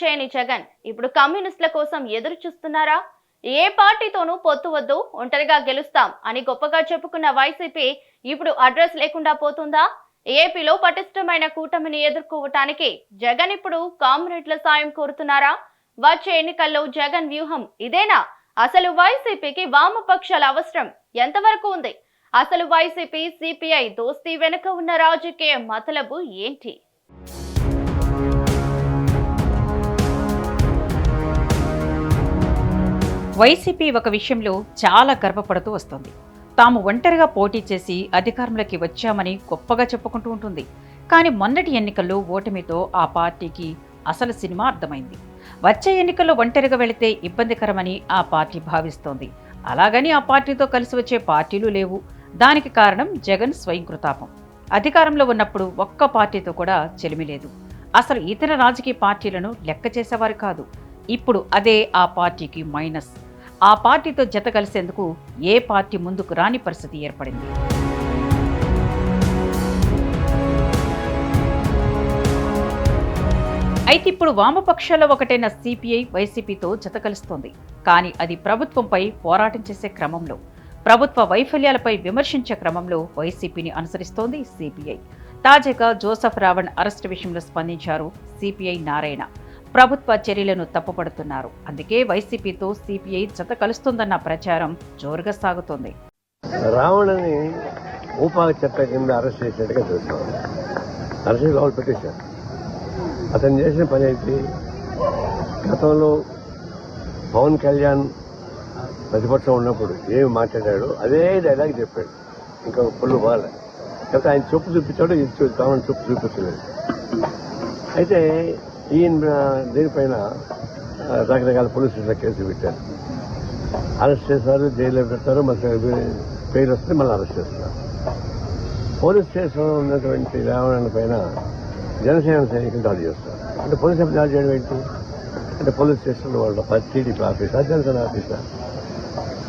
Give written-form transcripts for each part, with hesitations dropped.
చేయని జగన్ ఇప్పుడు కమ్యూనిస్టుల కోసం ఎదురు చూస్తున్నారా? ఏ పార్టీతోనూ పొత్తు వద్దు, ఒంటరిగా గెలుస్తాం అని గొప్పగా చెప్పుకున్న వైసీపీ ఇప్పుడు అడ్రస్ లేకుండా పోతుందా? ఏపీలో పటిష్టమైన కూటమిని ఎదుర్కోవటానికి జగన్ ఇప్పుడు కామ్రేడ్ల సాయం కోరుతున్నారా? వచ్చే ఎన్నికల్లో జగన్ వ్యూహం ఇదేనా? అసలు వైసీపీకి వామపక్షాల అవసరం ఎంతవరకు ఉంది? అసలు వైసీపీ సిపిఐ దోస్తీ వెనుక ఉన్న రాజకీయ మతలబు ఏంటి? వైసీపీ ఒక విషయంలో చాలా గర్వపడుతూ వస్తోంది. తాము ఒంటరిగా పోటీ చేసి అధికారంలోకి వచ్చామని గొప్పగా చెప్పుకుంటూ ఉంటుంది. కానీ మొన్నటి ఎన్నికల్లో ఓటమితో ఆ పార్టీకి అసలు సినిమా అర్థమైంది. వచ్చే ఎన్నికల్లో ఒంటరిగా వెళితే ఇబ్బందికరమని ఆ పార్టీ భావిస్తోంది. అలాగని ఆ పార్టీతో కలిసి వచ్చే పార్టీలు లేవు. దానికి కారణం జగన్ స్వయంకృతాపం. అధికారంలో ఉన్నప్పుడు ఒక్క పార్టీతో కూడా చెలిమి లేదు. అసలు ఇతర రాజకీయ పార్టీలను లెక్క చేసేవారు కాదు. ఇప్పుడు అదే ఆ పార్టీకి మైనస్. ఆ పార్టీతో జత కలిసేందుకు ఏ పార్టీ ముందుకు రాని పరిస్థితి ఏర్పడింది. అయితే ఇప్పుడు వామపక్షాల్లో ఒకటైన సిపిఐ వైసీపీతో జత కలుస్తోంది. కానీ అది ప్రభుత్వంపై పోరాటం చేసే క్రమంలో, ప్రభుత్వ వైఫల్యాలపై విమర్శించే క్రమంలో వైసీపీని అనుసరిస్తోంది సిపిఐ. తాజాగా జోసెఫ్ రావణ్ అరెస్టు విషయంలో స్పందించారు సిపిఐ నారాయణ. ప్రభుత్వ చర్యలను తప్పుపడుతున్నారు. అందుకే వైసీపీతో సిపిఐ జత కలుస్తుందన్న ప్రచారం జోరుగా సాగుతోంది. రావణని ఊపాక చట్ట కింద అరెస్ట్ చేసినట్టుగా చూస్తాం. అరెస్ట్ లోపల పెట్టేశారు. అతను చేసిన పని అయితే గతంలో పవన్ కళ్యాణ్ ప్రతిపక్షం ఉన్నప్పుడు ఏమి మాట్లాడాడు అదే డైలాగ్ చెప్పాడు. ఇంకా పుల్లు బాగా కాబట్టి ఆయన చెప్పు చూపించాడు, ఇది పవన్ చెప్పు చూపించలేదు. అయితే ఈయన దీనిపైన రకరకాల పోలీస్ స్టేషన్ కేసులు పెట్టారు. అరెస్ట్ చేస్తారు, జైల్లో పెడతారు, మళ్ళీ బెయిల్ వస్తే మళ్ళీ అరెస్ట్ చేస్తారు. పోలీస్ స్టేషన్లో ఉన్నటువంటి రావణ పైన జనసేన సైనికులు దాడి చేస్తారు. అంటే పోలీస్ దాడి చేయడం ఏంటి అంటే పోలీస్ స్టేషన్లో వాళ్ళ టీడీపీ ఆఫీసా జనసేన ఆఫీసా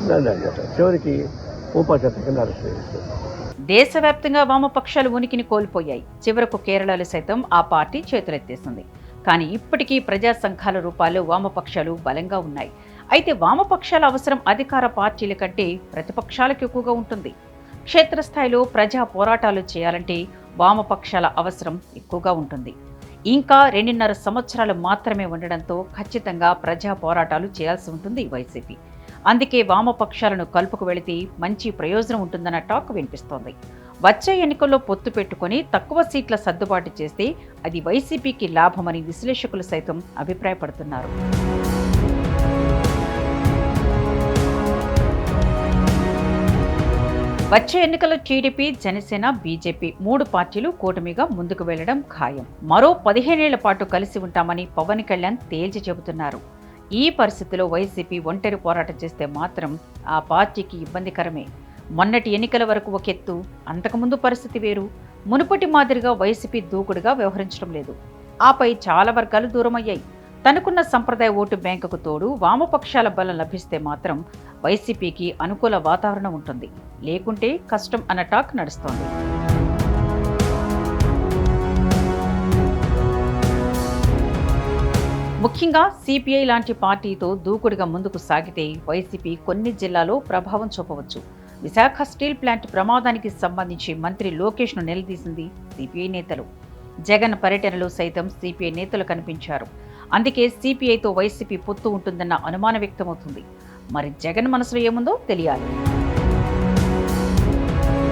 దాడి చేస్తారు. చివరికి ఊపా చట్టం కింద అరెస్ట్ చేస్తారు. దేశవ్యాప్తంగా వామపక్షాలు ఉనికిని కోల్పోయాయి. చివరకు కేరళలో సైతం ఆ పార్టీ చేతులెత్తేసింది. కానీ ఇప్పటికీ ప్రజా సంఘాల రూపాల్లో వామపక్షాలు బలంగా ఉన్నాయి. అయితే వామపక్షాల అవసరం అధికార పార్టీల కంటే ప్రతిపక్షాలకు ఎక్కువగా ఉంటుంది. క్షేత్రస్థాయిలో ప్రజా పోరాటాలు చేయాలంటే వామపక్షాల అవసరం ఎక్కువగా ఉంటుంది. ఇంకా 2.5 సంవత్సరాలు మాత్రమే ఉండడంతో ఖచ్చితంగా ప్రజా పోరాటాలు చేయాల్సి ఉంటుంది వైసీపీ. అందుకే వామపక్షాలను కలుపుకు వెళితే మంచి ప్రయోజనం ఉంటుందన్న టాక్ వినిపిస్తోంది. వచ్చే ఎన్నికల్లో పొత్తు పెట్టుకుని తక్కువ సీట్ల సర్దుబాటు చేస్తే అది వైసీపీకి లాభమని విశ్లేషకులు సైతం అభిప్రాయపడుతున్నారు. వచ్చే ఎన్నికల్లో టీడీపీ, జనసేన, బీజేపీ 3 పార్టీలు కూటమిగా ముందుకు వెళ్లడం ఖాయం. మరో 15 ఏళ్ల పాటు కలిసి ఉంటామని పవన్ కళ్యాణ్ తేల్చి చెబుతున్నారు. ఈ పరిస్థితిలో వైసీపీ ఒంటరి పోరాటం చేస్తే మాత్రం ఆ పార్టీకి ఇబ్బందికరమే. మొన్నటి ఎన్నికల వరకు ఒక ఎత్తు, అంతకుముందు పరిస్థితి వేరు. మునుపటి మాదిరిగా వైసీపీ దూకుడుగా వ్యవహరించడం లేదు. ఆపై చాలా వర్గాలు దూరమయ్యాయి. తనకున్న సంప్రదాయ ఓటు బ్యాంకుకు తోడు వామపక్షాల బలం లభిస్తే మాత్రం వైసీపీకి అనుకూల వాతావరణం ఉంటుంది. లేకుంటే కష్టం అన్న టాక్ నడుస్తోంది. ముఖ్యంగా సిపిఐ లాంటి పార్టీతో దూకుడుగా ముందుకు సాగితే వైసీపీ కొన్ని జిల్లాలో ప్రభావం చూపవచ్చు. విశాఖ స్టీల్ ప్లాంట్ ప్రమాదానికి సంబంధించి మంత్రి లోకేష్ను నిలదీసింది సిపిఐ నేతలు. జగన్ పర్యటనలో సైతం సిపిఐ నేతలు కనిపించారు. అందుకే సిపిఐతో వైసీపీ పొత్తు ఉంటుందన్న అనుమానం వ్యక్తమవుతుంది. మరి జగన్ మనసులో ఏముందో తెలియాలి.